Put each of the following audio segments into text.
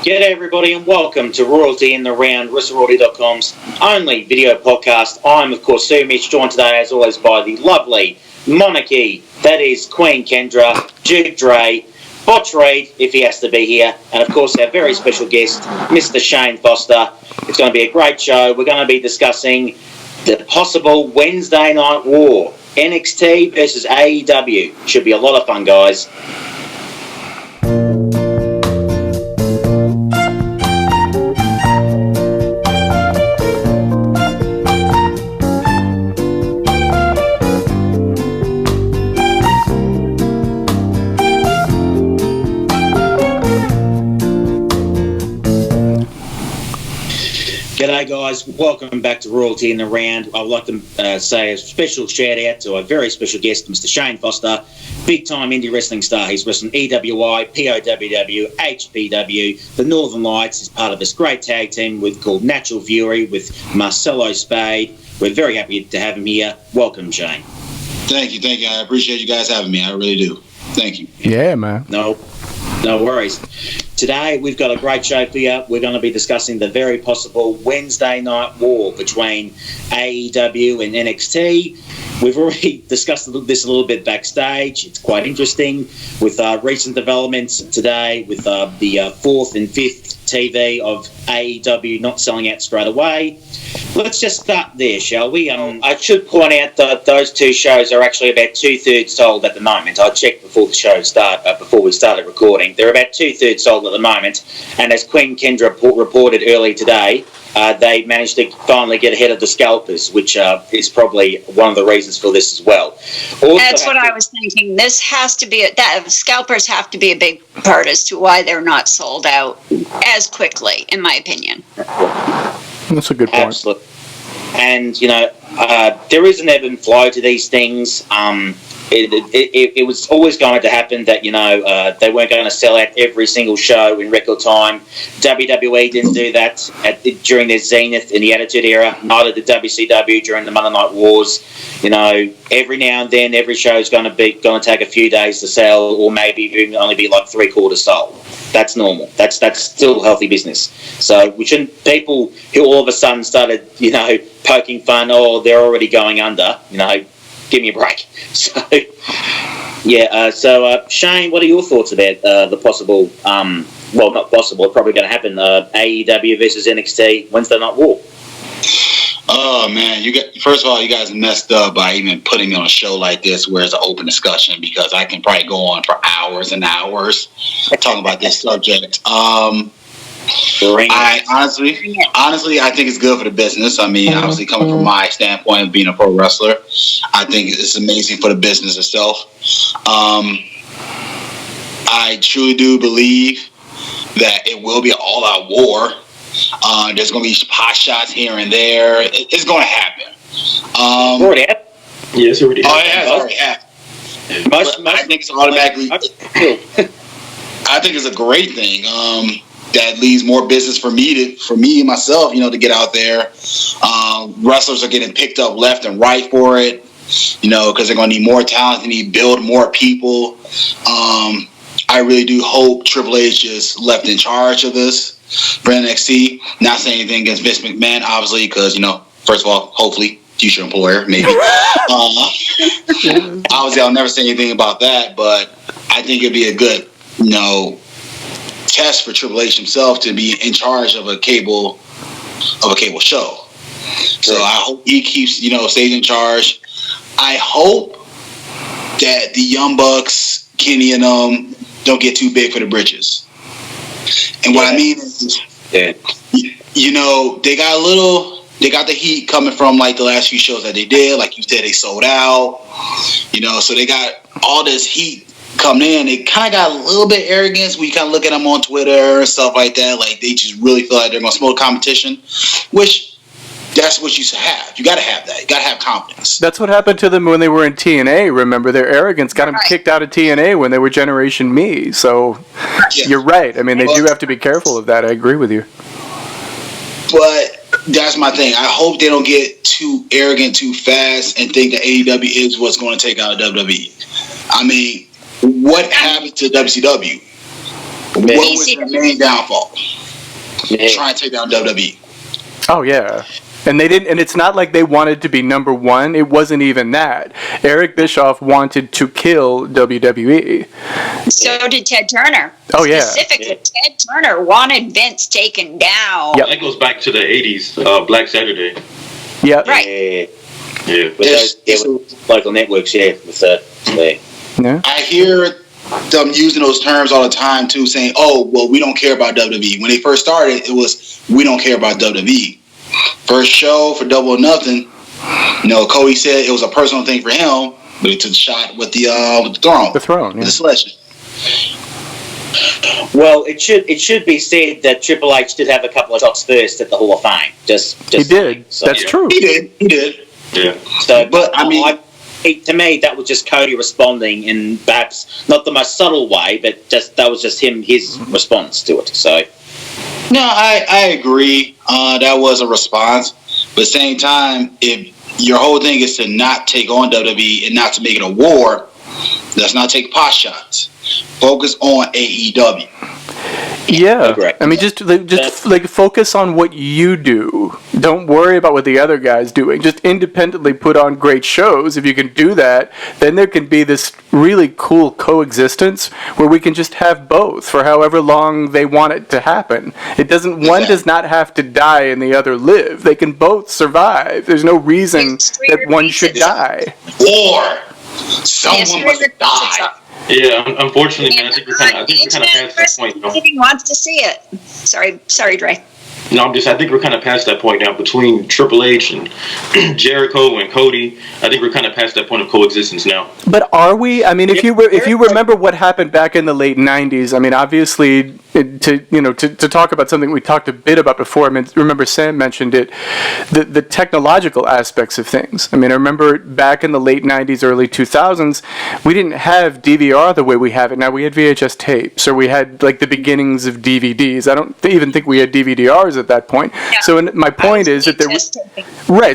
G'day everybody and welcome to Royalty in the Round, WrestleRoyalty.com's only video podcast. I'm of course Mitch, joined today as always by the lovely monarchy, that is Queen Kendra, Duke Dre, Botch if he has to be here, and of course our very special guest, Mr. Shane Foster. It's going to be a great show. We're going to be discussing the possible Wednesday Night War, NXT versus AEW. Should be a lot of fun, guys. G'day guys, welcome back to Royalty in the Round. I would like to say a special shout out to a very special guest, Mr. Shane Foster, big time indie wrestling star. He's wrestling EWI, POWW, HPW, the Northern Lights. He's part of this great tag team called Natural Fury with Marcelo Spade. We're very happy to have him here. Welcome, Shane. Thank you. I appreciate you guys having me. I really do. Thank you. Yeah, man. No worries. Today, we've got a great show for you. We're going to be discussing the very possible Wednesday Night War between AEW and NXT. We've already discussed this a little bit backstage. It's quite interesting with recent developments today with the 4th and 5th TV of AEW not selling out straight away. Let's just start there, shall we? I should point out that those two shows are actually about 2/3 sold at the moment. I checked before the show before we started recording. They're about 2/3 sold at the moment, and as Queen Kendra reported early today, they managed to finally get ahead of the scalpers, which is probably one of the reasons for this as well. That's what I was thinking. This has to be scalpers have to be a big part as to why they're not sold out as quickly, in my opinion. That's a good point. Absolutely. And, there is an ebb and flow to these things. It was always going to happen that, they weren't going to sell out every single show in record time. WWE didn't do that during their zenith in the Attitude Era. Neither did WCW during the Monday Night Wars. Every now and then, every show is going to take a few days to sell, or maybe even only be like 3/4 sold. That's normal. That's still healthy business. So we shouldn't. People who all of a sudden started, poking fun. Oh, they're already going under. Give me a break. So, Shane, what are your thoughts about the possible, not possible, probably going to happen, AEW versus NXT Wednesday Night War? Oh, man. First of all, you guys messed up by even putting me on a show like this where it's an open discussion, because I can probably go on for hours and hours talking about this subject. I honestly, I think it's good for the business. I mean, obviously, coming from my standpoint of being a pro wrestler, I think it's amazing for the business itself. I truly do believe that it will be an all-out war. There's going to be pot shots here and there. It's going to happen. Already happened. Yes, already happened. Oh, it has already happened. I think it's automatically. I think it's a great thing. That leaves more business for me myself, to get out there. Wrestlers are getting picked up left and right for it, because they're going to need more talent. They need to build more people. I really do hope Triple H is left in charge of this for NXT. Not saying anything against Vince McMahon, obviously, because, first of all, hopefully, future employer, maybe. Obviously, I'll never say anything about that, but I think it'd be a good, test for Triple H himself to be in charge of a cable show. So I hope he keeps, stays in charge. I hope that the Young Bucks, Kenny and don't get too big for the britches. And what I mean is, they got the heat coming from like the last few shows that they did. Like you said, they sold out. So they got all this heat coming in. It kind of got a little bit arrogance when you kind of look at them on Twitter and stuff like that. Like they just really feel like they're going to smoke competition, which that's what you have. You got to have that. You got to have confidence. That's what happened to them when they were in TNA. Remember, their arrogance got them kicked out of TNA when they were Generation Me. So You're right. I mean, they do have to be careful of that. I agree with you. But that's my thing. I hope they don't get too arrogant too fast and think that AEW is what's going to take out WWE. I mean, what happened to WCW? What was their main downfall? Trying to take down WWE. Oh yeah. And they didn't, and it's not like they wanted to be number one. It wasn't even that. Eric Bischoff wanted to kill WWE. So did Ted Turner. Oh yeah. Specifically, Ted Turner wanted Vince taken down. Yep. That goes back to the 80s, Black Saturday. Yeah. Right. Yeah. With local networks, with Yeah. I hear them using those terms all the time too, saying, "Oh, well, we don't care about WWE." When they first started, it was, "We don't care about WWE." First show for Double or Nothing, Cody said it was a personal thing for him, but he took a shot with the throne. The throne, the selection. Well, it should be said that Triple H did have a couple of shots first at the Hall of Fame. Just he did. So, that's true. He did. Yeah. So, but I mean, to me, that was just Cody responding in perhaps not the most subtle way, but that was just his response to it. So. No, I agree. That was a response. But at the same time, if your whole thing is to not take on WWE and not to make it a war, let's not take pot shots. Focus on AEW. Yeah, I mean, just focus on what you do. Don't worry about what the other guy's doing. Just independently put on great shows. If you can do that, then there can be this really cool coexistence where we can just have both for however long they want it to happen. It doesn't. One does not have to die and the other live. They can both survive. There's no reason that one should die. Or someone must die. Yeah, unfortunately, man, I think we're kind of past that point. He wants to see it. Sorry, Dre. No, I think we're kind of past that point now between Triple H and Jericho and Cody. I think we're kind of past that point of coexistence now. But are we? I mean, if you remember what happened back in the late '90s, I mean, obviously, to talk about something we talked a bit about before. I mean, remember Sam mentioned it, the technological aspects of things. I mean, I remember back in the late '90s, early 2000s, we didn't have DVR the way we have it now. We had VHS tapes, or we had like the beginnings of DVDs. I don't even think we had DVDRs at that point. Yeah. So my point is that there was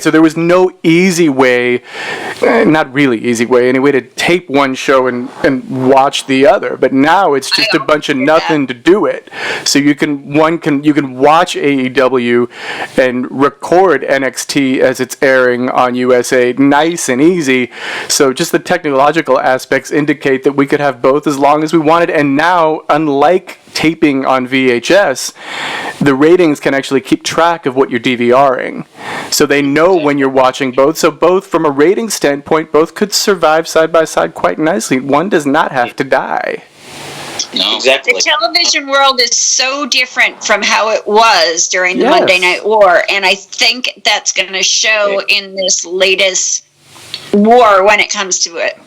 so there was no easy way, not really easy way, any way to tape one show and watch the other. But now it's just a bunch of nothing to do it. So you can watch AEW and record NXT as it's airing on USA, nice and easy. So just the technological aspects indicate that we could have both as long as we wanted. And now, unlike taping on VHS, the ratings can actually keep track of what you're DVRing. So they know when you're watching both. So both, from a rating standpoint, both could survive side by side quite nicely. One does not have to die. No. Exactly. The television world is so different from how it was during the Monday Night War, and I think that's going to show in this latest war when it comes to it.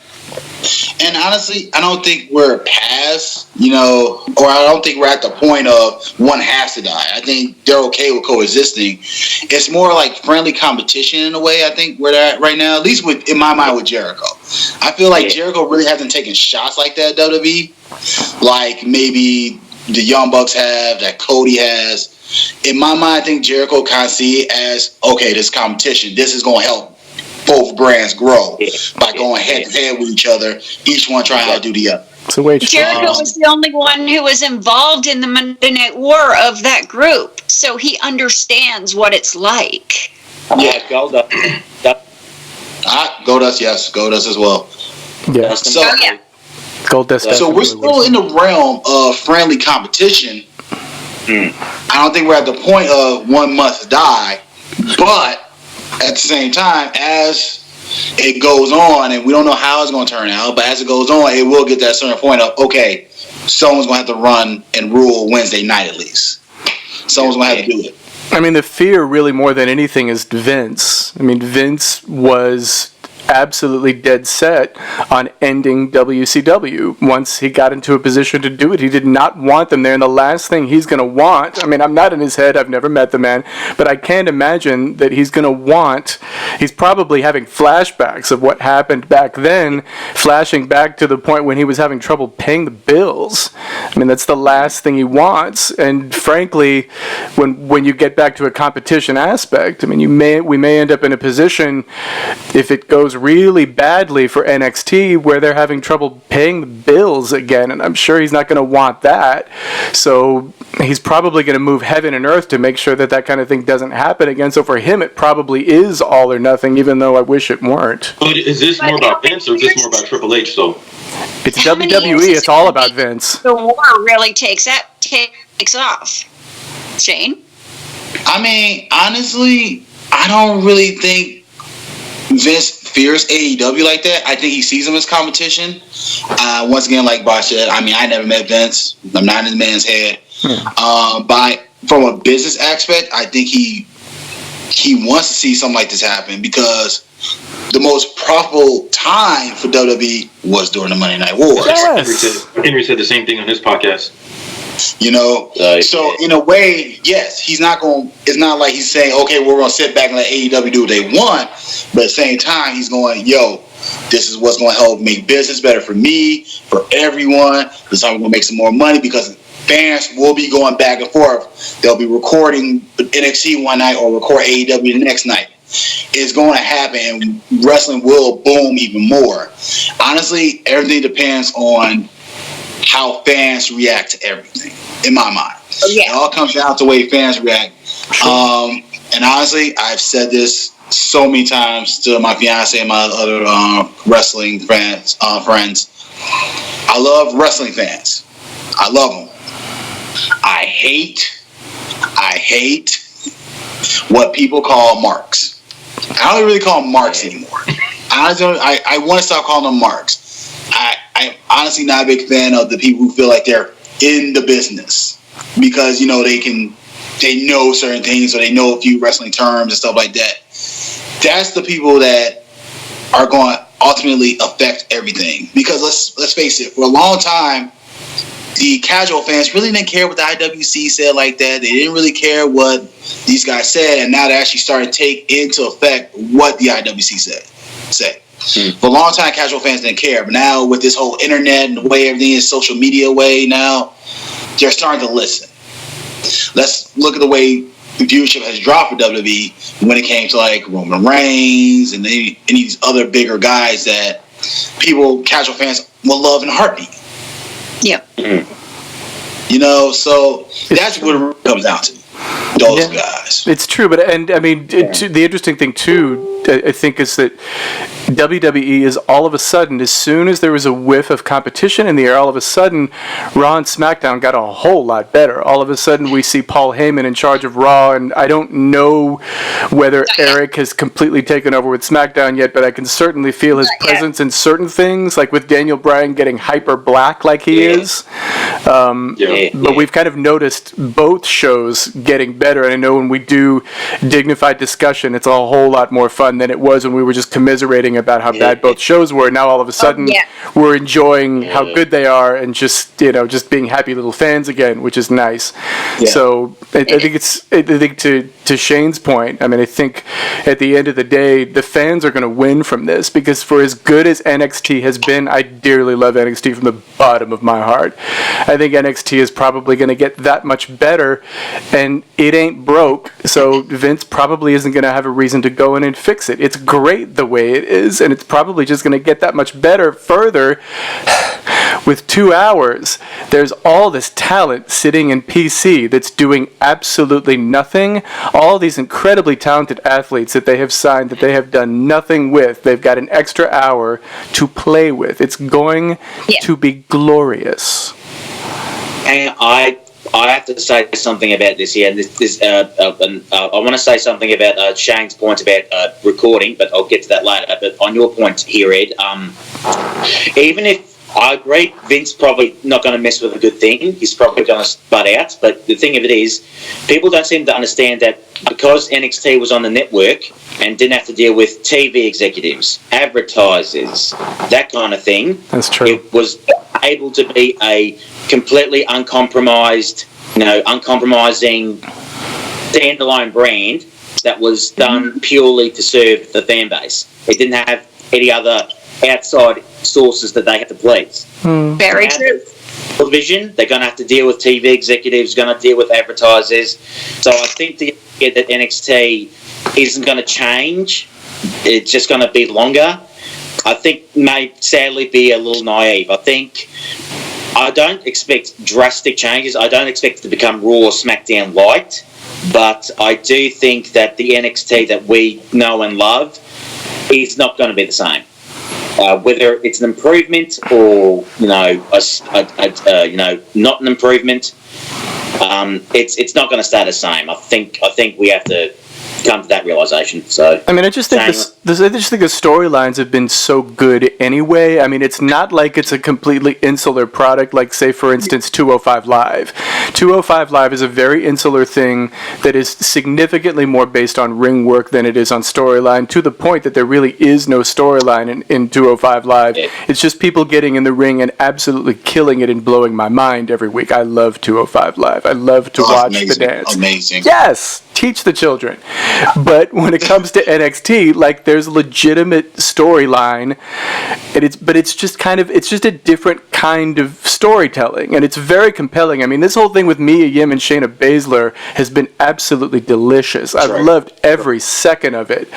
And honestly, I don't think we're past, or I don't think we're at the point of one has to die. I think they're okay with coexisting. It's more like friendly competition in a way, I think, we're at right now, at least in my mind with Jericho. I feel like Jericho really hasn't taken shots like that, WWE, like maybe the Young Bucks have, that Cody has. In my mind, I think Jericho kind of see it as, okay, this competition, this is going to help both brands grow by going head to head with each other, each one trying to outdo the other. Jericho was the only one who was involved in the Monday Night War of that group, so he understands what it's like. Yeah, Goldust. Goldust, yes. Goldust as well. Yeah. Goldust. So we're still in the realm of friendly competition. I don't think we're at the point of one must die, but at the same time, as it goes on, and we don't know how it's going to turn out, but as it goes on, it will get that certain point of, okay, someone's going to have to run and rule Wednesday night at least. Someone's going to have to do it. I mean, the fear really more than anything is Vince. I mean, Vince was absolutely dead set on ending WCW. Once he got into a position to do it, he did not want them there. And the last thing he's going to want, I mean, I'm not in his head, I've never met the man, but I can't imagine that he's going to want, he's probably having flashbacks of what happened back then, flashing back to the point when he was having trouble paying the bills. I mean, that's the last thing he wants. And frankly, when you get back to a competition aspect, I mean, we may end up in a position, if it goes really badly for NXT, where they're having trouble paying the bills again, and I'm sure he's not going to want that. So he's probably going to move heaven and earth to make sure that that kind of thing doesn't happen again. So for him, it probably is all or nothing, even though I wish it weren't. But is this more about Vince or is this more about Triple H, though? It's WWE. It's all about Vince. The war really takes off. Shane? I mean, honestly, I don't really think Vince fears AEW like that. I think he sees them as competition. Once again, like Botch said, I mean, I never met Vince. I'm not in the man's head. But from a business aspect, I think he wants to see something like this happen because the most profitable time for WWE was during the Monday Night Wars. Yes. Henry said the same thing on his podcast. You know, so in a way, yes, he's not going. It's not like he's saying, "Okay, we're going to sit back and let AEW do what they want," but at the same time, he's going, "Yo, this is what's going to help make business better for me, for everyone. This is how we're going to make some more money because fans will be going back and forth. They'll be recording NXT one night or record AEW the next night. It's going to happen, and wrestling will boom even more. Honestly, everything depends on how fans react to everything, in my mind. It all comes down to the way fans react. And honestly, I've said this so many times to my fiance and my other wrestling friends. I love wrestling fans. I love them. I hate what people call marks. I don't really call them marks anymore. I want to stop calling them marks. I'm honestly not a big fan of the people who feel like they're in the business because, you know, they know certain things or they know a few wrestling terms and stuff like that. That's the people that are going to ultimately affect everything. Because let's face it, for a long time, the casual fans really didn't care what the IWC said like that. They didn't really care what these guys said, and now they actually started to take into effect what the IWC said. For a long time, casual fans didn't care, but now with this whole internet and the way everything is social media way now, they're starting to listen. Let's look at the way viewership has dropped for WWE when it came to like Roman Reigns and any of these other bigger guys that casual fans will love in a heartbeat. Yeah. You know, so that's what it comes down to. Those guys. It's true, but I mean, the interesting thing too, I think, is that WWE is all of a sudden, as soon as there was a whiff of competition in the air, all of a sudden, Raw and SmackDown got a whole lot better. All of a sudden, we see Paul Heyman in charge of Raw, and I don't know whether Eric has completely taken over with SmackDown yet, but I can certainly feel his presence in certain things, like with Daniel Bryan getting hyper black like he is. But we've kind of noticed both shows getting better, and I know when we do dignified discussion, it's a whole lot more fun than it was when we were just commiserating about how bad both shows were. Now all of a sudden we're enjoying how good they are and just being happy little fans again, which is nice. So I think to Shane's point, I mean, I think at the end of the day the fans are going to win from this, because for as good as NXT has been, I dearly love NXT from the bottom of my heart. I think NXT is probably going to get that much better, and it ain't broke, so Vince probably isn't going to have a reason to go in and fix it. It's great the way it is, and it's probably just going to get that much better further. With 2 hours, there's all this talent sitting in PC that's doing absolutely nothing. All these incredibly talented athletes that they have signed that they have done nothing with. They've got an extra hour to play with. It's going to be glorious. And I have to say something about this here. I want to say something about Shane's point about recording, but I'll get to that later. But on your point here, Ed, even if I agree, Vince probably not going to mess with a good thing. He's probably going to butt out. But the thing of it is, people don't seem to understand that because NXT was on the network and didn't have to deal with TV executives, advertisers, that kind of thing. That's true. It was able to be a completely uncompromising standalone brand that was done purely to serve the fan base. It didn't have any other outside sources that they had to please. Very true. Television, they're going to have to deal with TV executives, going to deal with advertisers. So I think the idea that NXT isn't going to change, it's just going to be longer. I think may sadly be a little naive. I don't expect drastic changes. I don't expect it to become Raw or SmackDown light, but I do think that the NXT that we know and love is not going to be the same. Whether it's an improvement or not an improvement, it's not going to stay the same. I think we have to come to that realization. So I mean, I just think the storylines have been so good anyway. I mean, it's not like it's a completely insular product, like, say, for instance, 205 Live. 205 Live is a very insular thing that is significantly more based on ring work than it is on storyline, to the point that there really is no storyline in 205 Live. Yeah. It's just people getting in the ring and absolutely killing it and blowing my mind every week. I love 205 Live. I love to watch the dance. Amazing. Yes! Teach the children. But when it comes to NXT, like, there's legitimate storyline, and it's just a different kind of storytelling, and it's very compelling. I mean, this whole thing with Mia Yim and Shayna Baszler has been absolutely delicious. I've loved every second of it.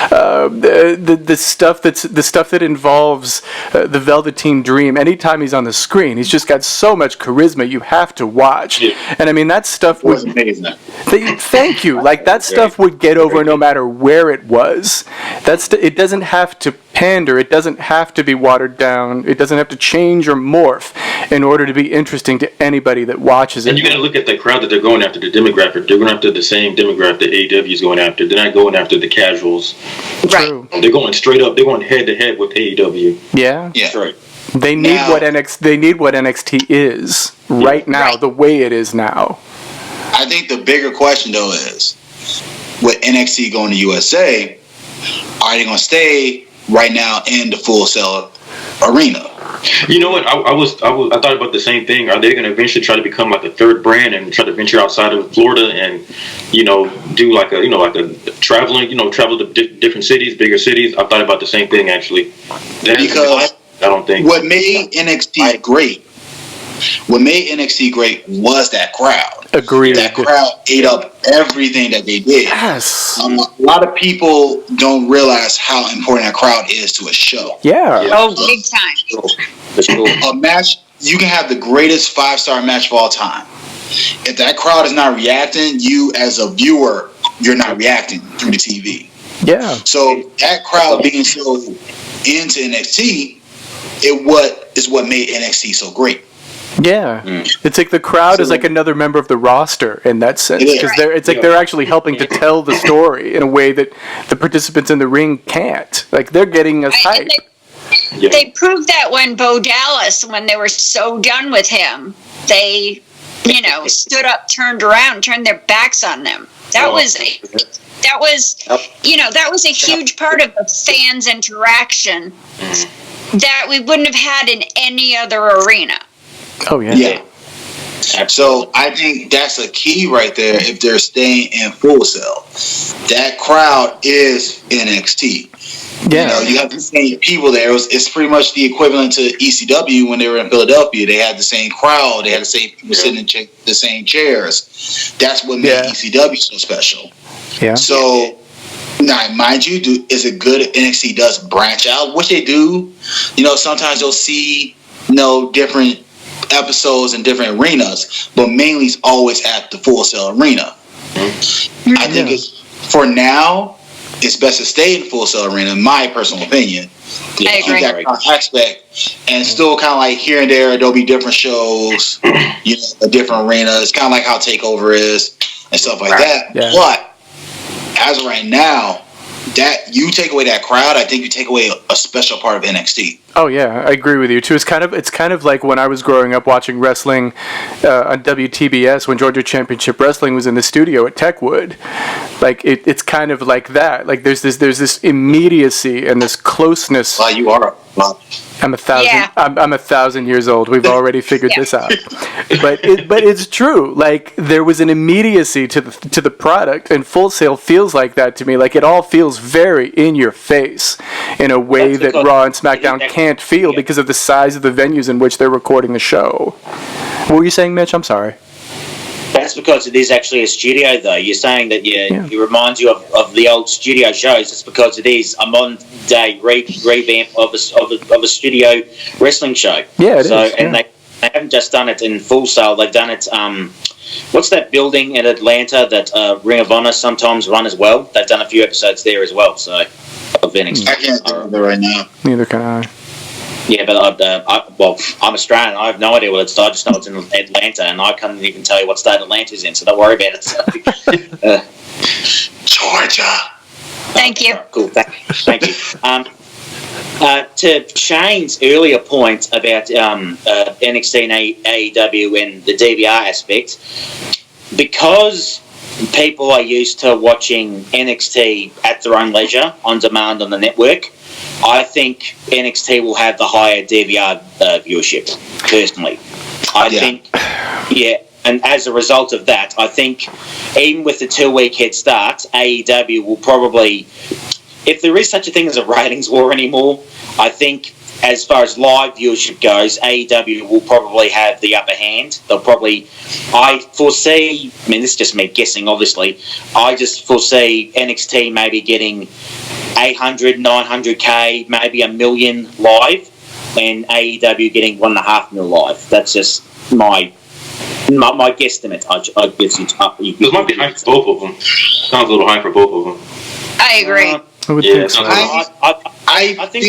The stuff that involves the Velveteen Dream. Anytime he's on the screen, he's just got so much charisma. You have to watch, and I mean, that stuff was amazing. Thank you. Like, that stuff would get over no matter where it was. It doesn't have to pander. It doesn't have to be watered down. It doesn't have to change or morph in order to be interesting to anybody that watches it. And you got to look at the crowd that they're going after, the demographic. They're going after the same demographic that AEW is going after. They're not going after the casuals. True. They're going straight up. They're going head to head with AEW. Yeah. Yeah. Right. They need what NXT is right now, the way it is now. I think the bigger question, though, is with NXT going to USA, are they going to stay right now in the Full Sail arena? You know what? I thought about the same thing. Are they going to eventually try to become like a third brand and try to venture outside of Florida and, do like a travel to different cities, bigger cities? I thought about the same thing, actually. Because I don't think what made NXT great was that crowd. Agreed. That crowd ate up everything that they did. Yes. A lot of people don't realize how important that crowd is to a show. Yeah. Oh, big time. A match, you can have the greatest 5-star match of all time. If that crowd is not reacting, you as a viewer, you're not reacting through the TV. Yeah. So that crowd being so into NXT, is what made NXT so great. Yeah, it's like the crowd is like another member of the roster in that sense, because they're actually helping to tell the story in a way that the participants in the ring can't. Like, they're getting us hype. They proved that when Bo Dallas, when they were so done with him, they, stood up, turned around, turned their backs on them. That was a huge part of the fans' interaction that we wouldn't have had in any other arena. Oh, yeah. Yeah. So I think that's a key right there if they're staying in Full Sail. That crowd is NXT. Yeah. You have the same people there. It's pretty much the equivalent to ECW when they were in Philadelphia. They had the same crowd. They had the same people sitting in the same chairs. That's what made ECW so special. Yeah. So, now, mind you, is it good if NXT does branch out? Which they do. Sometimes you'll see, different episodes in different arenas, but mainly it's always at the Full Sail arena. I think for now, it's best to stay in the Full Sail arena, in my personal opinion. I agree. That aspect, and still kind of like here and there, there'll be different shows, a different arena. It's kind of like how TakeOver is and stuff like that. Yeah. But as of right now, that you take away that crowd, I think you take away a special part of NXT. Oh yeah, I agree with you too. It's kind of like when I was growing up watching wrestling on WTBS when Georgia Championship Wrestling was in the studio at Techwood. Like it's kind of like that. Like there's this immediacy and this closeness. Well, you are. I'm 1,000. Yeah. I'm 1,000 years old. We've already figured this out. But it's true. Like there was an immediacy to the product, and Full Sail feels like that to me. Like it all feels very in your face in a way that Raw and SmackDown can't feel because of the size of the venues in which they're recording the show. What were you saying, Mitch? I'm sorry. That's because it is actually a studio, though. You're saying that it reminds you of the old studio shows. It's because it is a modern day revamp of a studio wrestling show. Yeah, it is. And they haven't just done it in Full Sail. They've done it. What's that building in Atlanta that Ring of Honor sometimes run as well? They've done a few episodes there as well. So of NXT. I can't think of it right now. Neither can I. Yeah, but I'm Australian. I have no idea what it's. I just know it's in Atlanta, and I can't even tell you what state Atlanta's in. So don't worry about it. So, Georgia. Thank you. Cool. Thank you. To Shane's earlier point about NXT and AEW and the DVR aspect, because people are used to watching NXT at their own leisure, on demand on the network, I think NXT will have the higher DVR viewership, personally. I think, and as a result of that, I think even with the 2-week head start, AEW will probably, if there is such a thing as a ratings war anymore, I think as far as live viewership goes, AEW will probably have the upper hand. They'll probably, I foresee, I mean, this is just me guessing, obviously, I just foresee NXT maybe getting 800, 900K, maybe 1 million live, and AEW getting 1.5 million live. That's just my guesstimate. I guess it's up. This might be high for both of them. Sounds a little high for both of them. I agree. I would think so. I think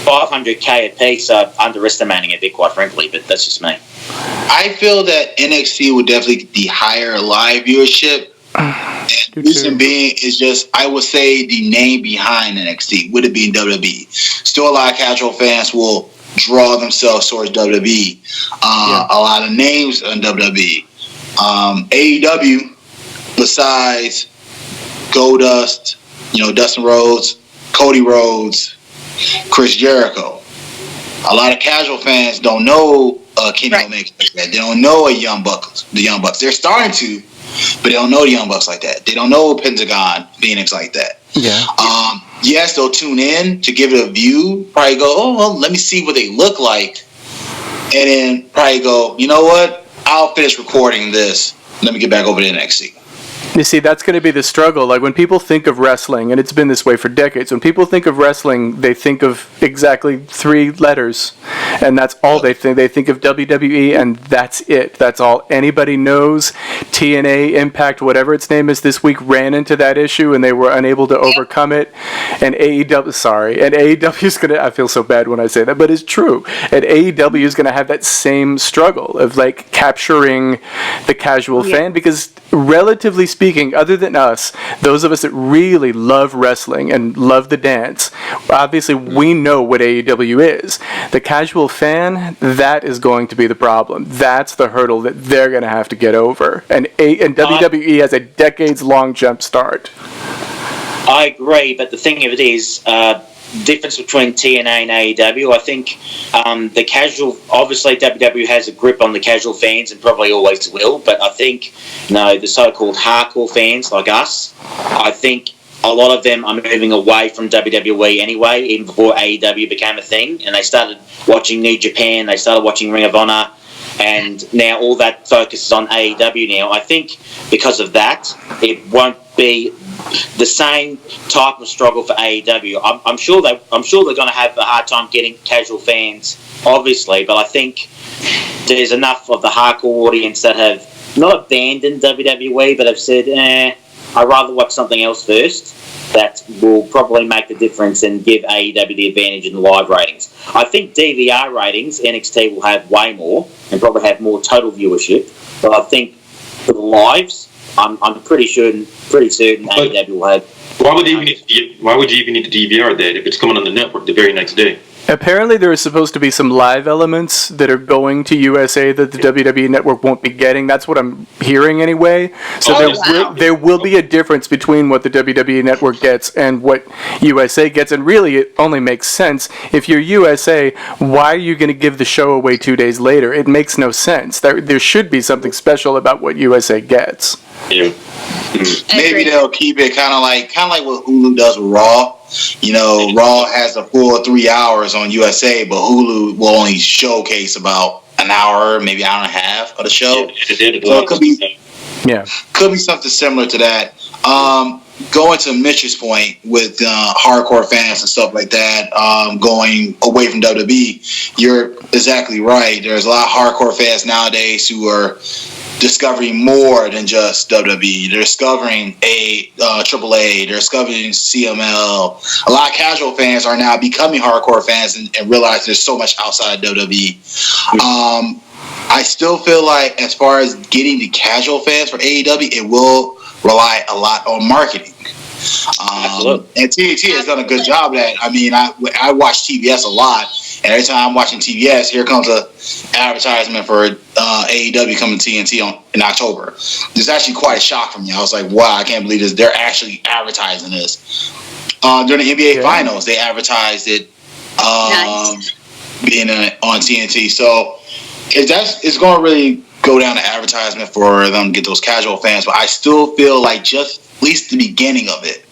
500K a piece are underestimating it a bit, quite frankly, but that's just me. I feel that NXT would definitely get the higher live viewership. And the reason being is just, I would say, the name behind NXT, would it be in WWE? Still, a lot of casual fans will draw themselves towards WWE. A lot of names on WWE. AEW, besides Goldust, Dustin Rhodes, Cody Rhodes, Chris Jericho. A lot of casual fans don't know Kenny Omega like that. They don't know the Young Bucks. They're starting to, but they don't know the Young Bucks like that. They don't know Pentagon, Phoenix like that. Yeah. Yes, they'll tune in to give it a view. Probably go, oh, well, let me see what they look like. And then probably go, you know what? I'll finish recording this. Let me get back over to NXT. You see, that's going to be the struggle. Like, when people think of wrestling, and it's been this way for decades, when people think of wrestling, they think of exactly 3 letters, and that's all they think. They think of WWE, and that's it. That's all anybody knows. TNA, Impact, whatever its name is this week, ran into that issue, and they were unable to overcome it. And AEW is going to, I feel so bad when I say that, but it's true. And AEW is going to have that same struggle of, like, capturing the casual fan, because relatively speaking, other than us, those of us that really love wrestling and love the dance, obviously we know what AEW is. The casual fan, that is going to be the problem. That's the hurdle that they're going to have to get over. And WWE has a decades-long jump start. I agree, but the thing of it is, difference between TNA and AEW, I think the casual, obviously WWE has a grip on the casual fans and probably always will, but I think, the so-called hardcore fans like us, I think a lot of them are moving away from WWE anyway, even before AEW became a thing, and they started watching New Japan, they started watching Ring of Honor, and now all that focus is on AEW now. I think because of that, it won't be the same type of struggle for AEW. I'm sure they're going to have a hard time getting casual fans, obviously, but I think there's enough of the hardcore audience that have not abandoned WWE, but have said, I'd rather watch something else first. That will probably make the difference and give AEW the advantage in the live ratings. I think DVR ratings, NXT will have way more and probably have more total viewership, but I think for the lives, I'm pretty certain AEW will have. Why would you even need to DVR that if it's coming on the network the very next day? Apparently there is supposed to be some live elements that are going to USA that the WWE Network won't be getting. That's what I'm hearing anyway. So there will be a difference between what the WWE Network gets and what USA gets. And really, it only makes sense. If you're USA, why are you going to give the show away 2 days later? It makes no sense. There should be something special about what USA gets. Yeah. Maybe they'll keep it kind of like what Hulu does with Raw. Raw has a full 3 hours on USA, but Hulu will only showcase about an hour, maybe an hour and a half of the show. Yeah, so it could be something similar to that. Going to Mitch's point with hardcore fans and stuff like that, going away from WWE, you're exactly right. There's a lot of hardcore fans nowadays who are discovering more than just WWE. They're discovering AAA. They're discovering CML. A lot of casual fans are now becoming hardcore fans and realize there's so much outside WWE. I still feel like as far as getting the casual fans for AEW, it will rely a lot on marketing. And TNT has done a good job of that. I mean, I watch TBS a lot, and every time I'm watching TBS, here comes a advertisement for AEW coming to TNT in October. It's actually quite a shock for me. I was like, wow, I can't believe this. They're actually advertising this. During the NBA Finals, they advertised it being on TNT. So it's going to really go down to advertisement for them to get those casual fans. But I still feel like just at least the beginning of it,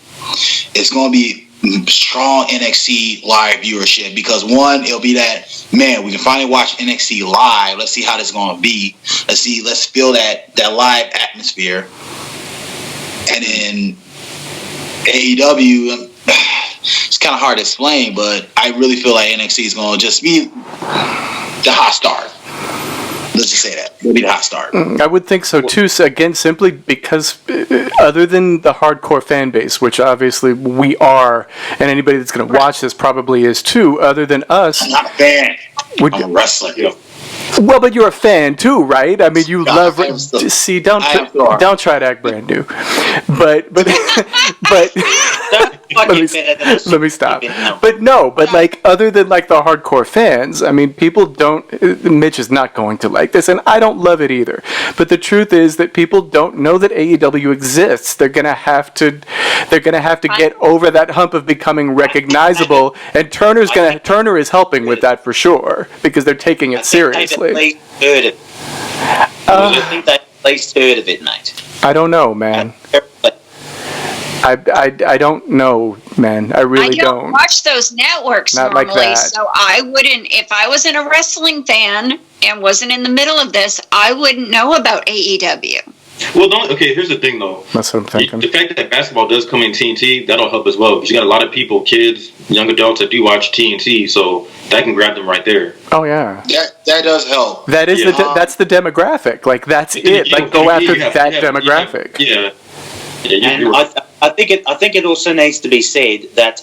it's going to be strong NXT live viewership, because one, it'll be that, man, we can finally watch NXT live. Let's see how this is going to be. Let's feel that live atmosphere. And then AEW, it's kind of hard to explain, but I really feel like NXT is going to just be the hot start. Let's just say that. It'll be the hot start. I would think so too. So again, simply because other than the hardcore fan base, which obviously we are, and anybody that's going to watch this probably is too, other than us. I'm not a fan. I'm a wrestler. Well, but you're a fan too, right? I mean, you love. See, don't try to act brand new. But let me stop. But like, other than like the hardcore fans, I mean, people don't. Mitch is not going to like this, and I don't love it either. But the truth is that people don't know that AEW exists. They're gonna have to get over that hump of becoming recognizable, and Turner is helping with that for sure, because they're taking it seriously. I think they've at least heard of it, mate. I don't know, man. I don't know, man. I really don't. Watch those networks Not normally, like that. so I wouldn't. If I wasn't a wrestling fan and wasn't in the middle of this, I wouldn't know about AEW. Well, here's the thing, though. That's what I'm thinking. The fact that basketball does come in TNT, that'll help as well, because you got a lot of people, kids, young adults that do watch TNT, so that can grab them right there. Oh yeah, that does help. That is that's the demographic. Like that's it. Like go after that demographic. I think it also needs to be said that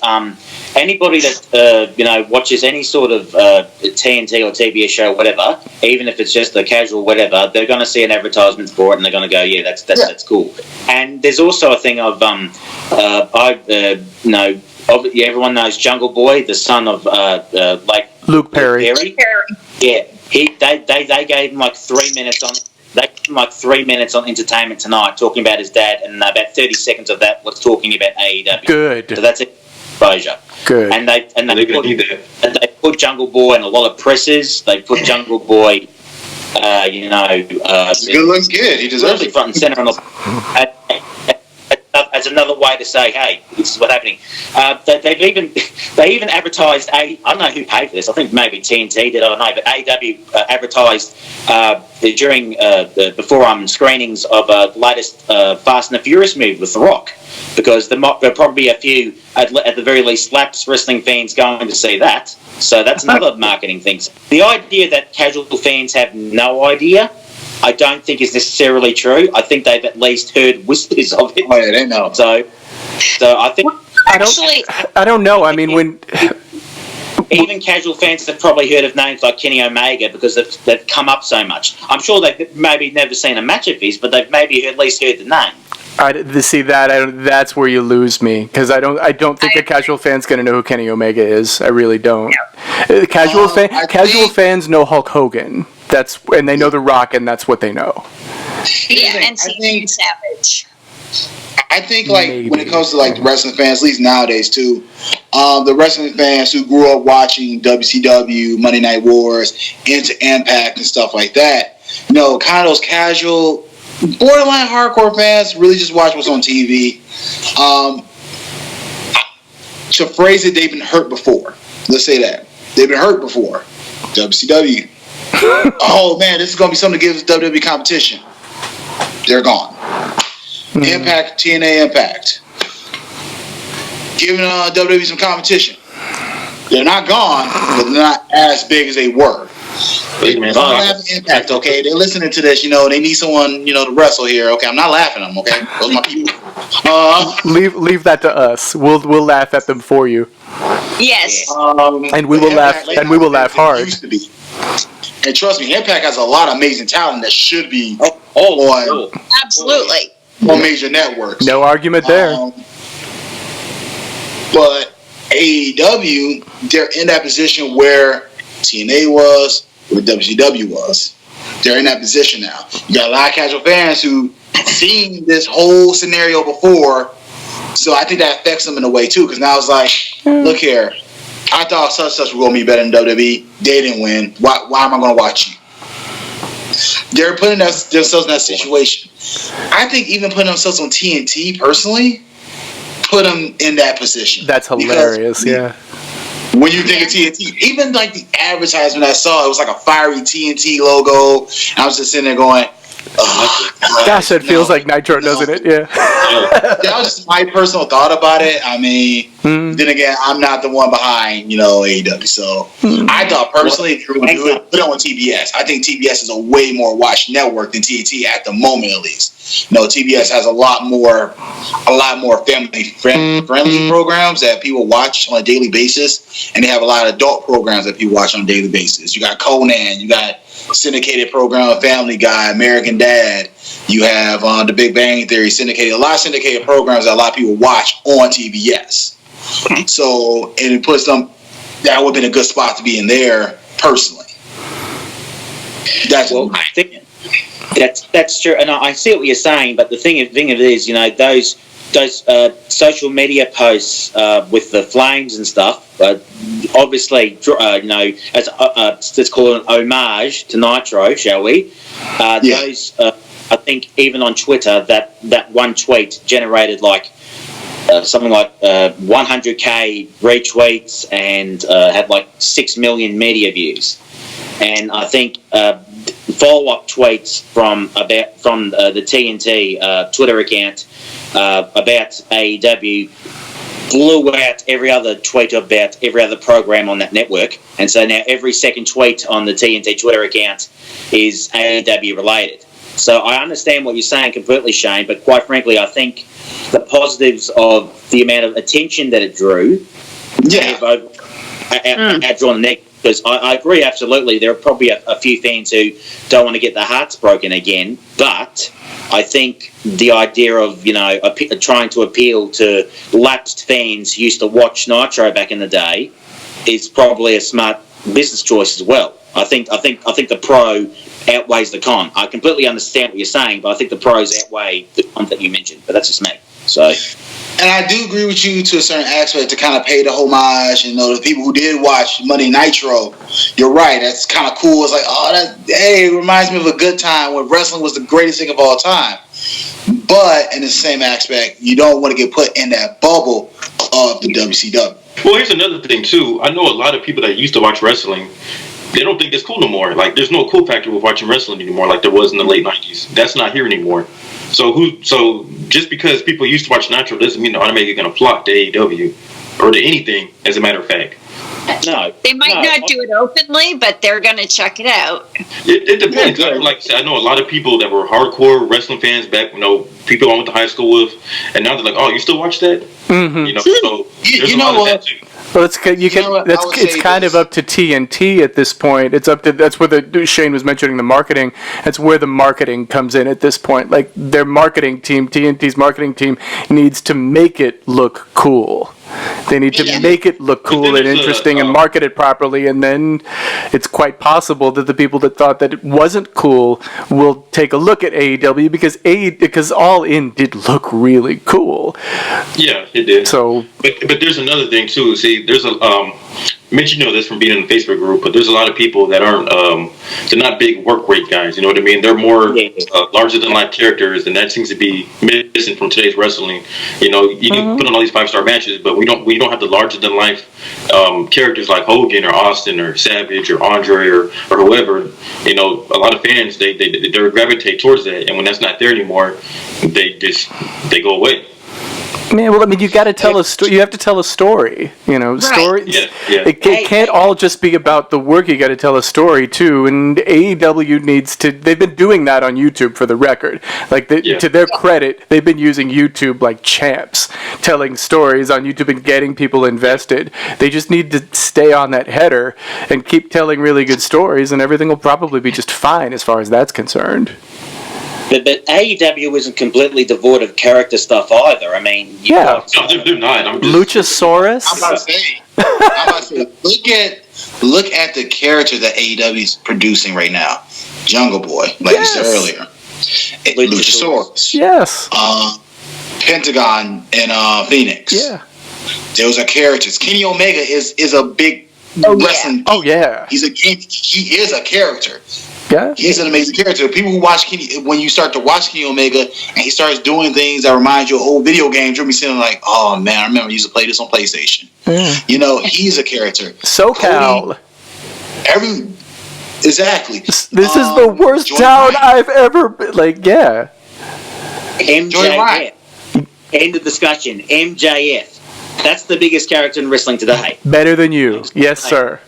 anybody that watches any sort of TNT or TBS show, whatever, even if it's just a casual whatever, they're going to see an advertisement for it and they're going to go, yeah, that's cool. And there's also a thing of everyone knows Jungle Boy, the son of Luke Perry. Yeah, they gave him like 3 minutes on. They gave him like 3 minutes on Entertainment Tonight talking about his dad, and about 30 seconds of that was talking about AEW. Good. So that's exposure. Good. And they put Jungle Boy in a lot of presses. They put Jungle Boy, good looks good. He deserves really it. front and center on as another way to say, hey, this is what's happening. They even advertised I don't know who paid for this. I think maybe TNT did. I don't know, but AEW advertised during before screenings of the latest Fast and the Furious movie with The Rock, because there'll probably be a few at the very least lapsed wrestling fans going to see that. So that's another marketing thing. The idea that casual fans have no idea, I don't think is necessarily true. I think they've at least heard whispers of it. Oh yeah, they know. So I think I don't know. I mean, when even casual fans have probably heard of names like Kenny Omega because they've come up so much. I'm sure they've maybe never seen a match of his, but they've maybe at least heard the name. That's where you lose me, because I don't think a casual fan's gonna know who Kenny Omega is. I really don't. No. Casual fans know Hulk Hogan. And they know The Rock, and that's what they know. Yeah, and Savage. I think when it comes to the wrestling fans, at least nowadays too, the wrestling fans who grew up watching WCW, Monday Night Wars, into Impact and stuff like that, kind of those casual, borderline hardcore fans really just watch what's on TV. To phrase it, they've been hurt before. Let's say that they've been hurt before. WCW. oh man, this is gonna be something to give us WWE competition. They're gone. Impact, TNA Impact. Giving WWE some competition. They're not gone, but they're not as big as they were. They don't have an impact, okay? They're listening to this, they need someone, to wrestle here, okay? I'm not laughing at them, okay? Those are my people. Leave that to us. We'll laugh at them for you. Yes. And we will laugh. And we will laugh hard. Used to be. And trust me, Impact has a lot of amazing talent that should be absolutely on major networks. No argument there. But AEW, they're in that position where TNA was, where WCW was. They're in that position now. You got a lot of casual fans who seen this whole scenario before, so I think that affects them in a way too. Because now it's like, look here, I thought such were going to be better than WWE. They didn't win. Why am I going to watch you? They're putting themselves in that situation. I think even putting themselves on TNT personally put them in that position. That's hilarious. Yeah. When you think of TNT, even like the advertisement I saw, it was like a fiery TNT logo. And I was just sitting there going, gosh, it feels like Nitro, doesn't it? Yeah. That was just my personal thought about it. I mean, then again, I'm not the one behind, AEW. So I thought personally, if you were going to do it, put it on TBS. I think TBS is a way more watched network than TNT at the moment, at least. TBS has a lot more family friendly programs that people watch on a daily basis, and they have a lot of adult programs that people watch on a daily basis. You got Conan, you got syndicated program, Family Guy, American Dad. You have The Big Bang Theory, syndicated. A lot of syndicated programs that a lot of people watch on TBS. So, and it puts them. That would have been a good spot to be in there personally. I think that's true, and I see what you're saying. But the thing of it is, those social media posts with the flames and stuff, obviously, as let's call it an homage to Nitro, shall we? Those, I think, even on Twitter, that one tweet generated something like 100k retweets and had 6 million media views. And I think follow-up tweets from the TNT Twitter account about AEW blew out every other tweet about every other program on that network. And so now every second tweet on the TNT Twitter account is AEW related. So I understand what you're saying completely, Shane, but quite frankly, I think the positives of the amount of attention that it drew outdrawn the negative. Because I agree, absolutely. There are probably a few fans who don't want to get their hearts broken again. But I think the idea of, trying to appeal to lapsed fans who used to watch Nitro back in the day is probably a smart business choice as well. I think the pro outweighs the con. I completely understand what you're saying, but I think the pros outweigh the cons that you mentioned. But that's just me. So. And I do agree with you to a certain aspect to kind of pay the homage. The people who did watch Monday Nitro, you're right. That's kind of cool. It's like, it reminds me of a good time when wrestling was the greatest thing of all time. But in the same aspect, you don't want to get put in that bubble of the WCW. Well, here's another thing, too. I know a lot of people that used to watch wrestling, they don't think it's cool no more. There's no cool factor with watching wrestling anymore like there was in the late 90s. That's not here anymore. So just because people used to watch Nitro doesn't mean they're automatically going to flock to AEW or to anything, as a matter of fact. No. They might not do it openly, but they're going to check it out. It depends. Like I said, I know a lot of people that were hardcore wrestling fans back, people I went to high school with, and now they're like, oh, you still watch that? Mm-hmm. So there's a lot of that too. Well, it's kind of up to TNT at this point. That's where Shane was mentioning the marketing. That's where the marketing comes in at this point. Their marketing team, TNT's marketing team, needs to make it look cool. They need to make it look cool and interesting and market it properly, and then it's quite possible that the people that thought that it wasn't cool will take a look at AEW because All In did look really cool. Yeah, it did. So, but there's another thing too. See, there's Mitch, you know this from being in the Facebook group, but there's a lot of people that aren't, they're not big work rate guys. You know what I mean? They're more larger than life characters, and that seems to be missing from today's wrestling. You know, you can put on all these 5-star matches, but we don't have the larger than life characters like Hogan or Austin or Savage or Andre or whoever. You know, a lot of fans they gravitate towards that, and when that's not there anymore, they go away. Man, well, I mean, you got to tell a story. You have to tell a story. You know, stories. Yeah. It can't all just be about the work. You got to tell a story too. And AEW needs to. They've been doing that on YouTube, for the record. Like, to their credit, they've been using YouTube like champs, telling stories on YouTube and getting people invested. They just need to stay on that header and keep telling really good stories, and everything will probably be just fine as far as that's concerned. But AEW isn't completely devoid of character stuff either. I mean, they're not. Luchasaurus. I'm about to say, look at the character that AEW is producing right now. Jungle Boy, like you said earlier. Luchasaurus. Yes. Pentagon and Phoenix. Yeah. Those are characters. Kenny Omega is a big wrestling. Oh yeah. He is a character. Yeah. He's an amazing character. People who watch Kenny, when you start to watch Kenny Omega and he starts doing things that remind you of old video games, you'll be sitting like, oh man, I remember I used to play this on PlayStation. Yeah. You know, he's a character. SoCal. Exactly. This is the worst town I've ever been. Like, yeah. MJF. End of discussion. MJF. That's the biggest character in wrestling today. Better than you. Yes, sir.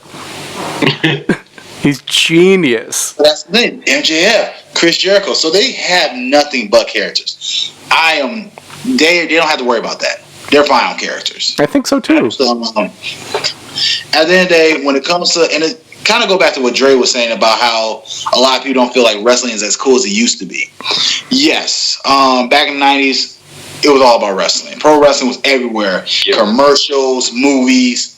He's genius. That's the thing. MJF, Chris Jericho. So they have nothing but characters. They don't have to worry about that. They're fine on characters. I think so too. So, at the end of the day, when it comes to, and it kind of go back to what Dre was saying about how a lot of people don't feel like wrestling is as cool as it used to be. Yes. Back in the 90s, it was all about wrestling. Pro wrestling was everywhere. Yeah. Commercials, movies.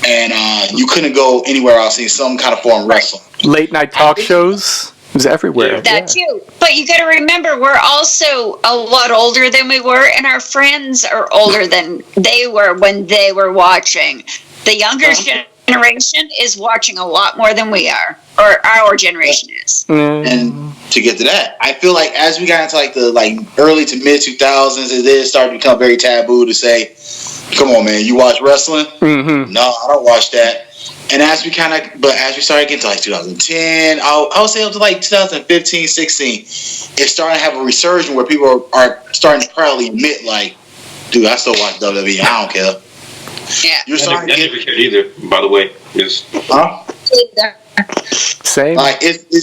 And you couldn't go anywhere else in some kind of form of wrestling. Late night talk shows. It was everywhere. That too. But you got to remember, we're also a lot older than we were, and our friends are older than they were when they were watching. The younger generation is watching a lot more than we are, or our generation is. And to get to that, I feel like as we got into the early to mid 2000s, it started to become very taboo to say, come on, man, you watch wrestling? Mm-hmm. No, I don't watch that. And as we started getting to 2010, I would say up to 2015, 16, it's starting to have a resurgence where people are starting to proudly admit, dude, I still watch WWE. I don't care. Yeah. You're starting to never cared either, by the way. Huh? Same.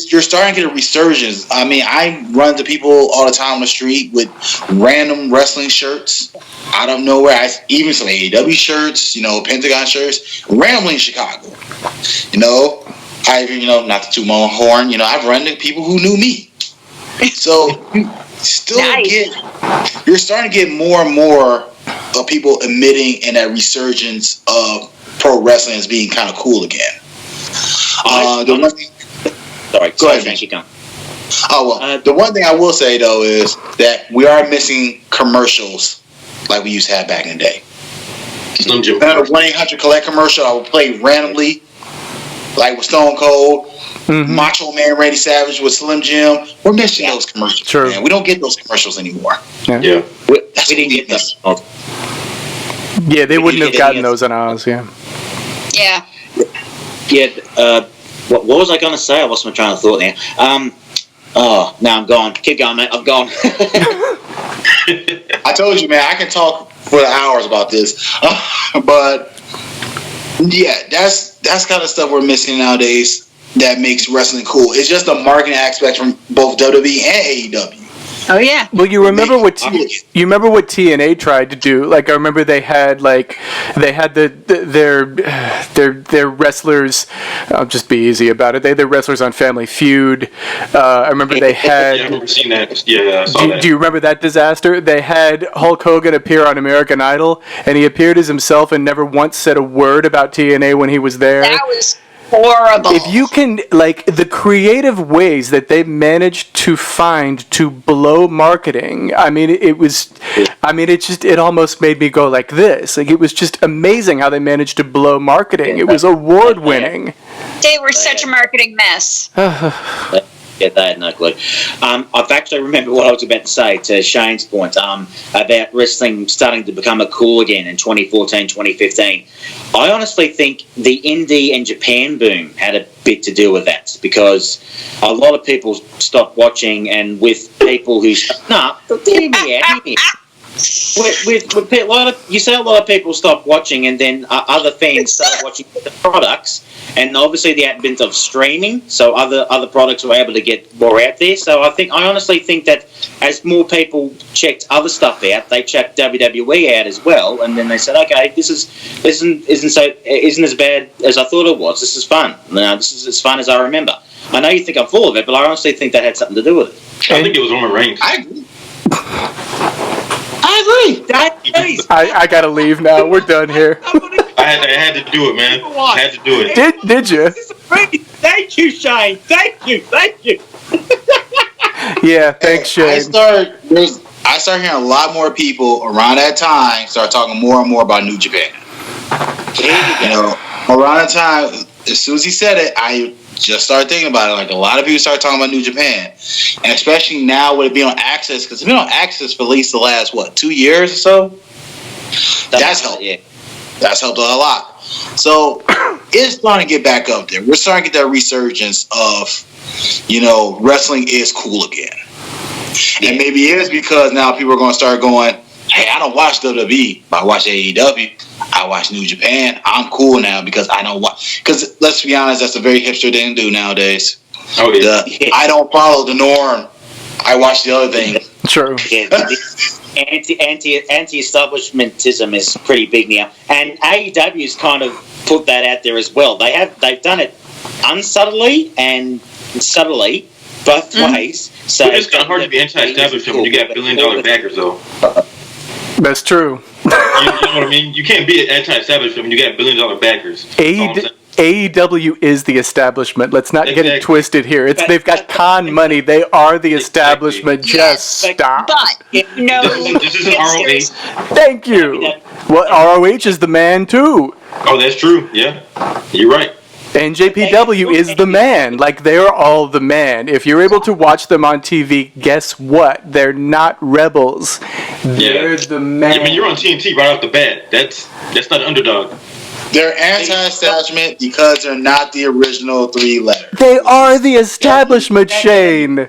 You're starting to get a resurgence. I mean, I run to people all the time on the street with random wrestling shirts out of nowhere. Even some AEW shirts, Pentagon shirts, randomly in Chicago. Not to toot my own horn, I've run into people who knew me. So you're starting to get more and more of people admitting in that resurgence of pro wrestling as being kind of cool again. The one thing I will say though is that we are missing commercials like we used to have back in the day. Slim Jim. A 1-800 collect commercial I would play randomly, like with Stone Cold, Macho Man Randy Savage with Slim Jim. We're missing those commercials. True. Man. We don't get those commercials anymore. Yeah. We didn't get those. Yeah, they wouldn't have gotten those on ours. Yeah. Yeah. Yeah. What was I going to say? I lost my train of thought there. Now I'm gone. Keep going, mate. I'm gone. I told you, man, I can talk for hours about this. But yeah, that's kind of stuff we're missing nowadays that makes wrestling cool. It's just a marketing aspect from both WWE and AEW. Oh yeah. Well, you remember what TNA tried to do? I remember they had their wrestlers. I'll just be easy about it. They had their wrestlers on Family Feud. I remember they had. Yeah, I remember seeing that. Yeah, I saw that. Do you remember that disaster? They had Hulk Hogan appear on American Idol, and he appeared as himself and never once said a word about TNA when he was there. horrible. If you can, like, the creative ways that they managed to find to blow marketing, I mean, it almost made me go like this. Like, it was just amazing how they managed to blow marketing. It was award-winning. They were such a marketing mess. Yeah, they had no clue. I've actually remembered what I was about to say to Shane's point about wrestling starting to become cool again in 2014, 2015. I honestly think the indie and Japan boom had a bit to do with that, because a lot of people stopped watching, and with people who... hear me out. With a lot of people stopped watching, and then other fans started watching the products, and obviously the advent of streaming, so other products were able to get more out there. So I honestly think that as more people checked other stuff out, they checked WWE out as well, and then they said, okay, this isn't as bad as I thought it was. This is fun. This is as fun as I remember. I know you think I'm full of it, but I honestly think that had something to do with it. I think it was Roman Reigns. I agree. I gotta leave now. We're done here. I had to do it, man. I had to do it. Did you? Thank you, Shane. Thank you. Yeah, thanks, Shane. I started hearing a lot more people around that time start talking more and more about New Japan. Around that time, as soon as he said it, I just started thinking about it. Like, a lot of people started talking about New Japan, and especially now with it being on Access, because it's been on Access for at least the last 2 years or so. That's helped. Yeah. That's helped a lot. So it's starting to get back up there. We're starting to get that resurgence of, wrestling is cool again. And maybe it is because now people are going to start going, hey, I don't watch WWE, but I watch AEW. I watch New Japan. I'm cool now because I don't watch. Because let's be honest, that's a very hipster thing to do nowadays. Oh, yeah. I don't follow the norm. I watch the other thing. True. Anti-establishmentism is pretty big now, and AEW's kind of put that out there as well. They've done it unsubtly and subtly, both ways. So it's kind of hard to be anti-establishment when you got billion-dollar backers, though. That's true. You know what I mean? You can't be anti-establishment when you got billion-dollar backers. AEW is the establishment. Let's not get it twisted here. They've got con money. They are the establishment. Just stop. But no, this is ROH. Thank you. Well, ROH is the man too. Oh, that's true. Yeah, you're right. NJPW is the man. Like, they're all the man. If you're able to watch them on TV, guess what? They're not rebels. They're the man. I mean, you're on TNT right off the bat. That's not an underdog. They're anti-establishment because they're not the original 3 letters. They are the establishment, Shane.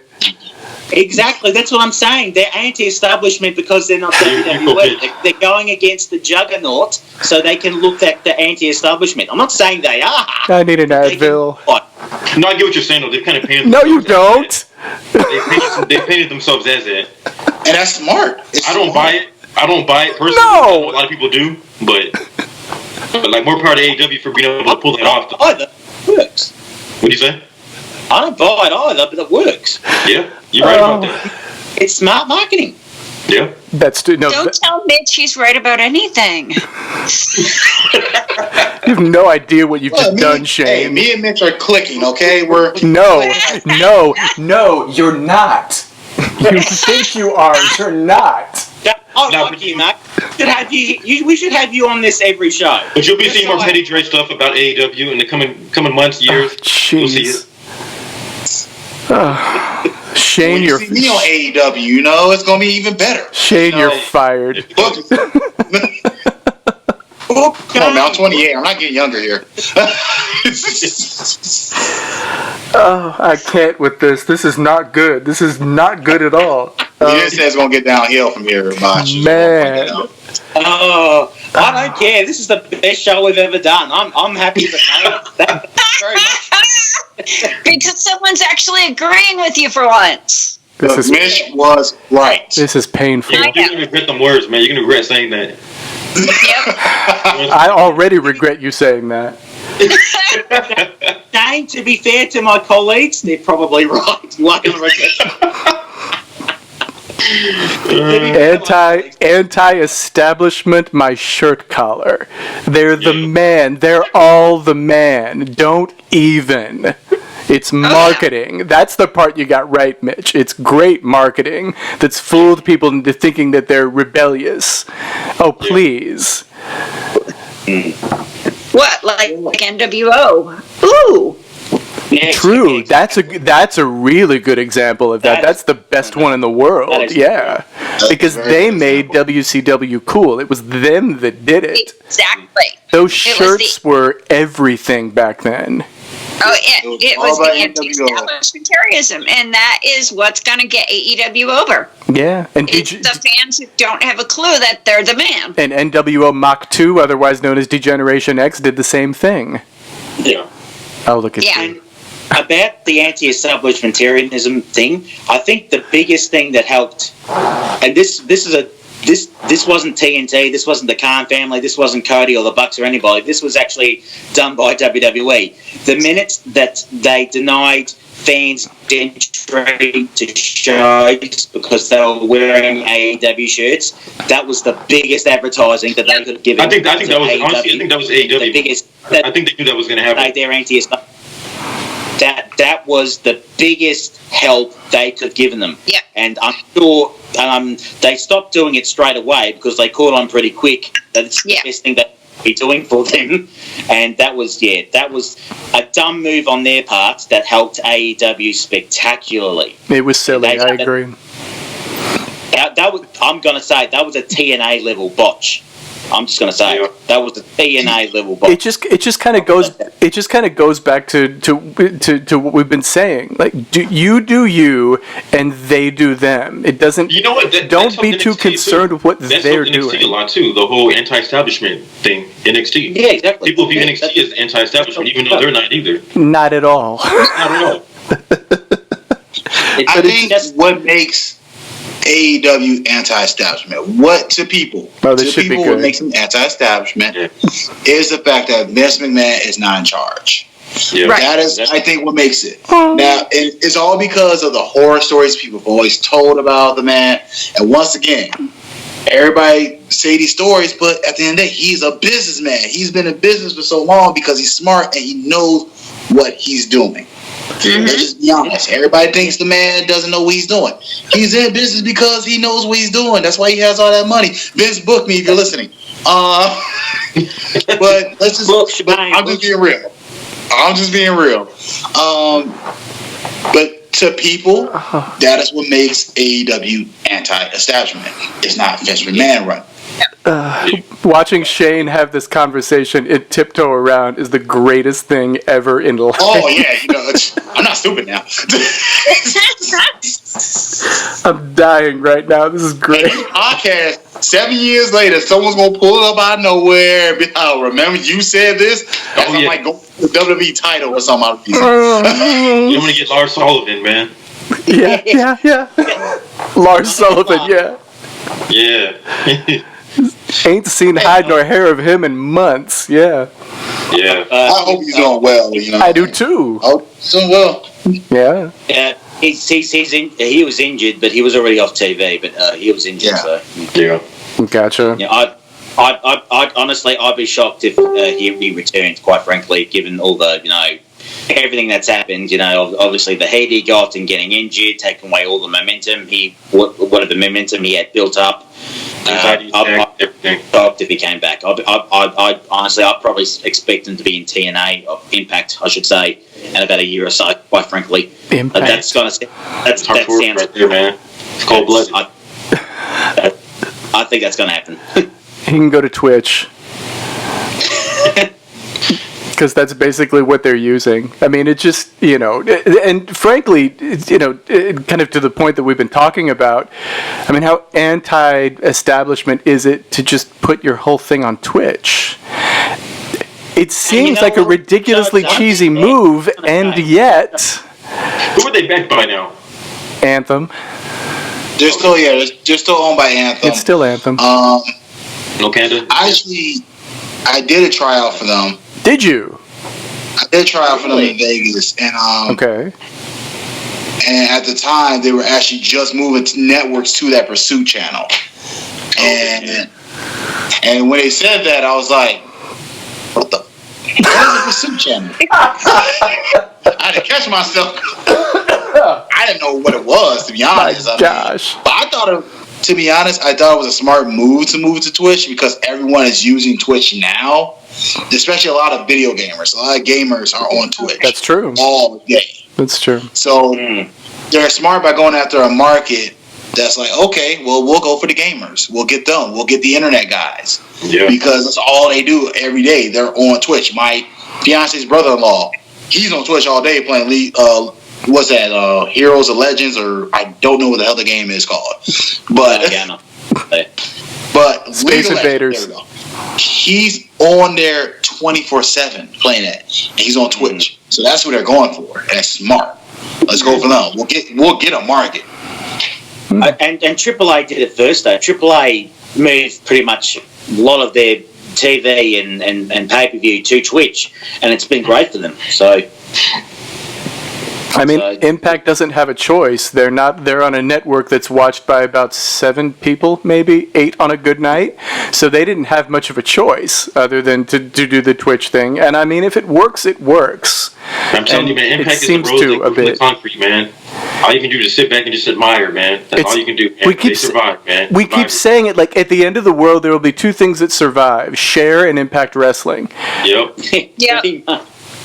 Exactly, that's what I'm saying. They're anti-establishment because they're not WWE. They're going against the juggernaut, so they can look at the anti-establishment. I'm not saying they are. I need an Advil. No, I get what you're saying, though. They've kind of painted. No, you don't. They painted themselves as that, and that's smart. I don't buy it. I don't buy it personally. No, a lot of people do, but like, more power to AEW for being able to pull that off. Either works. What'd you say? I don't buy it either, but it works. Yeah, you're right about that. It's smart marketing. Yeah. Don't tell Mitch he's right about anything. You have no idea what you've just done, Shane. Hey, me and Mitch are clicking, okay? No, you're not. You think you are, you're not. You, Mac. We should have you on this every show. But you'll be seeing more Petty Dre stuff about AEW in the coming months, years. You'll see it. Shane, when you see me on AEW, it's gonna be even better. Shane, you're fired. Come on, man, I'm 28. I'm not getting younger here. I can't with this. This is not good. This is not good at all. He didn't say it's gonna get downhill from here, Botch. Man. Oh, I don't care. This is the best show we've ever done. I'm happy with that. Very much. Because someone's actually agreeing with you for once. Mitch was right. This is painful. You're gonna regret them words, man. You're gonna regret saying that. Yep. I already regret you saying that. Shane, to be fair to my colleagues, they're probably right. Anti-establishment, my shirt collar. They're the man. They're all the man. Don't even. It's marketing. That's the part you got right, Mitch. It's great marketing that's fooled people into thinking that they're rebellious. Oh, please. What, like NWO? Ooh. Yeah, True. exactly. That's a really good example of that. That's the best one in the world. Yeah. Because they made WCW cool. It was them that did it. Exactly. Those shirts were everything back then. Oh, it was the anti-establishmentarianism, and that is what's going to get AEW over. Yeah, and it's the fans who don't have a clue that they're the man. And NWO Mach 2, otherwise known as Degeneration X, did the same thing. Yeah. Oh, look at you. About the anti-establishmentarianism thing, I think the biggest thing that helped, and this wasn't TNT, this wasn't the Khan family, this wasn't Cody or the Bucks or anybody. This was actually done by WWE. The minute that they denied fans entry to shows because they were wearing AEW shirts, that was the biggest advertising that they could have given. I think that was honestly, I think that was AEW. The biggest. I think they knew that was going to happen. Their anti-establishment. That was the biggest help they could have given them. Yeah. And I'm sure they stopped doing it straight away because they caught on pretty quick that it's the best thing that be doing for them. And that was a dumb move on their part that helped AEW spectacularly. It was silly, I agree. I'm going to say that was a TNA level botch. I'm just going to say that was a TNA level botch. It just kind of goes back to what we've been saying. Like, you do you, and they do them. It doesn't. You know what? Don't be too concerned with what they're doing. NXT a lot too. The whole anti-establishment thing. NXT. Yeah, exactly. People view NXT as anti-establishment, even though they're not either. Not at all. Not at all. I think that's what makes AEW anti-establishment. What to people? Oh, to people, what makes them anti-establishment is the fact that Vince McMahon is not in charge. Yeah. Right. That is, I think, what makes it. Now, it's all because of the horror stories people have always told about the man. And once again, everybody say these stories, but at the end of the day, he's a businessman. He's been in business for so long because he's smart and he knows what he's doing. Mm-hmm. Let's just be honest. Everybody thinks the man doesn't know what he's doing. He's in business because he knows what he's doing. That's why he has all that money. Vince, book me if you're listening. But let's just. I'm just being real. But to people, that is what makes AEW anti-establishment. It's not Vince McMahon running. Watching Shane have this conversation and tiptoe around is the greatest thing ever in life. Oh yeah, I'm not stupid now. I'm dying right now. This is great. Podcast 7 years later, someone's gonna pull it up out of nowhere and be, oh, remember you said this? I'm like going for the WWE title or something. You want to get Lars Sullivan, man? Yeah. Lars Sullivan, yeah. Yeah. Ain't seen hide nor hair of him in months. Yeah. Yeah. I hope he's doing well. I do too. I hope he's doing well. Yeah. Yeah. He was injured, but he was already off TV. But he was injured. Yeah. So Gotcha. Yeah. I'd honestly, I'd be shocked if he returned. Quite frankly, given all the everything that's happened, obviously the heat he got and getting injured, taking away all the momentum whatever momentum he had built up. I'd shocked if he came back. I honestly, I'd probably expect him to be in TNA or Impact, I should say, in about a year or so. Quite frankly, Impact. That sounds right there, man. It's cold blooded. I think that's going to happen. He can go to Twitch. Because that's basically what they're using. I mean, it's just, and frankly, kind of to the point that we've been talking about, I mean, how anti-establishment is it to just put your whole thing on Twitch? It seems like a ridiculously cheesy move, and yet... Who are they backed by now? Anthem. They're still owned by Anthem. It's still Anthem. No Canada? I did a tryout for them. Did you? I did try out for them in Vegas, and okay. And at the time, they were actually just moving networks to that Pursuit channel. And when they said that, I was like, what the? What is the Pursuit channel? I had to catch myself. I didn't know what it was, to be honest. Gosh. But I thought it was a smart move to move to Twitch because everyone is using Twitch now, especially a lot of video gamers. A lot of gamers are on Twitch. That's true. All day. That's true. So they're smart by going after a market that's like, okay, well, we'll go for the gamers. We'll get them. We'll get the internet guys. Yeah. Because that's all they do every day. They're on Twitch. My fiance's brother-in-law, he's on Twitch all day playing what's that? Heroes of Legends, or I don't know what the hell the game is called. But but Space Invaders. There we go. He's on there 24/7 playing that, and he's on Twitch. So that's what they're going for, and it's smart. Let's go for them. We'll get a market. And AAA did it first, though. AAA moved pretty much a lot of their TV and pay-per-view to Twitch, and it's been great for them. So, I mean, Impact doesn't have a choice. They're on a network that's watched by about 7 people, maybe 8 on a good night. So they didn't have much of a choice other than to do the Twitch thing. And I mean, if it works, it works. I'm telling you, man, Impact is the road that concrete, man. All you can do is sit back and just admire, man. That's all you can do. Man. They survive, man. We keep saying it, like, at the end of the world, there will be 2 things that survive: Share and Impact Wrestling. Yep.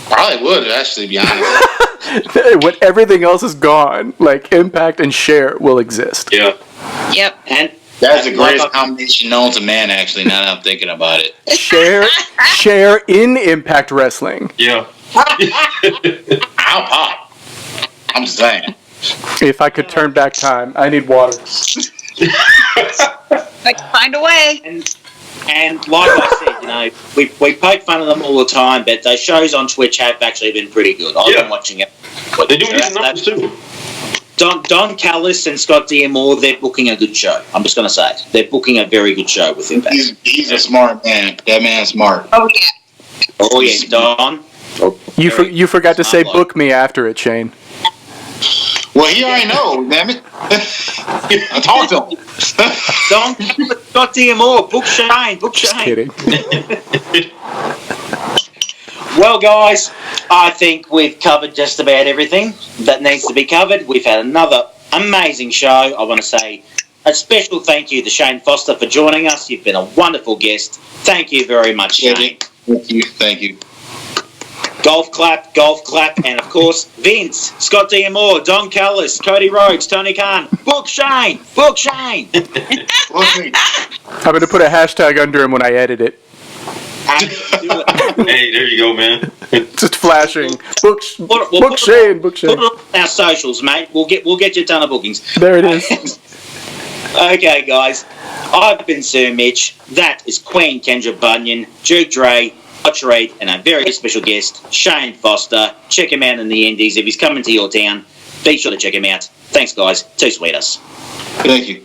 Probably would, actually, be honest. When everything else is gone, like, Impact and Share will exist. Yeah. Yep. And that's the greatest combination known to man, actually, now that I'm thinking about it. Share in Impact Wrestling. Yeah. I'll pop. I'm just saying. If I could turn back time, I need water. I can find a way. And like I said, we poke fun of them all the time, but those shows on Twitch have actually been pretty good. I've been watching it. But they do decent numbers too. Don Callis and Scott D'Amore, they're booking a good show. I'm just going to say it. They're booking a very good show with Impact. He's a smart man. That man's smart. Oh, yeah. Oh, yeah, Don. You forgot to say book me after it, Shane. Well, he already knows, damn it. I talked to him. Don Callis, Scott D'Amore, book Shane. Just kidding. Well, guys, I think we've covered just about everything that needs to be covered. We've had another amazing show. I want to say a special thank you to Shane Foster for joining us. You've been a wonderful guest. Thank you very much, Shane. Thank you. Golf clap, and of course, Vince, Scott D'Amore, Don Callis, Cody Rhodes, Tony Khan. Book Shane! Book Shane! I'm going to put a hashtag under him when I edit it. Hey, there you go, man. Just flashing. Book Shane. Book Shane. Put it on our socials, mate. We'll get you a ton of bookings. There it is. Okay, guys. I've been Sir Mitch. That is Queen Kendra Bunyan, Duke Dre, Botch and our very special guest, Shane Foster. Check him out in the Indies. If he's coming to your town, be sure to check him out. Thanks, guys. Two sweeters. Thank you.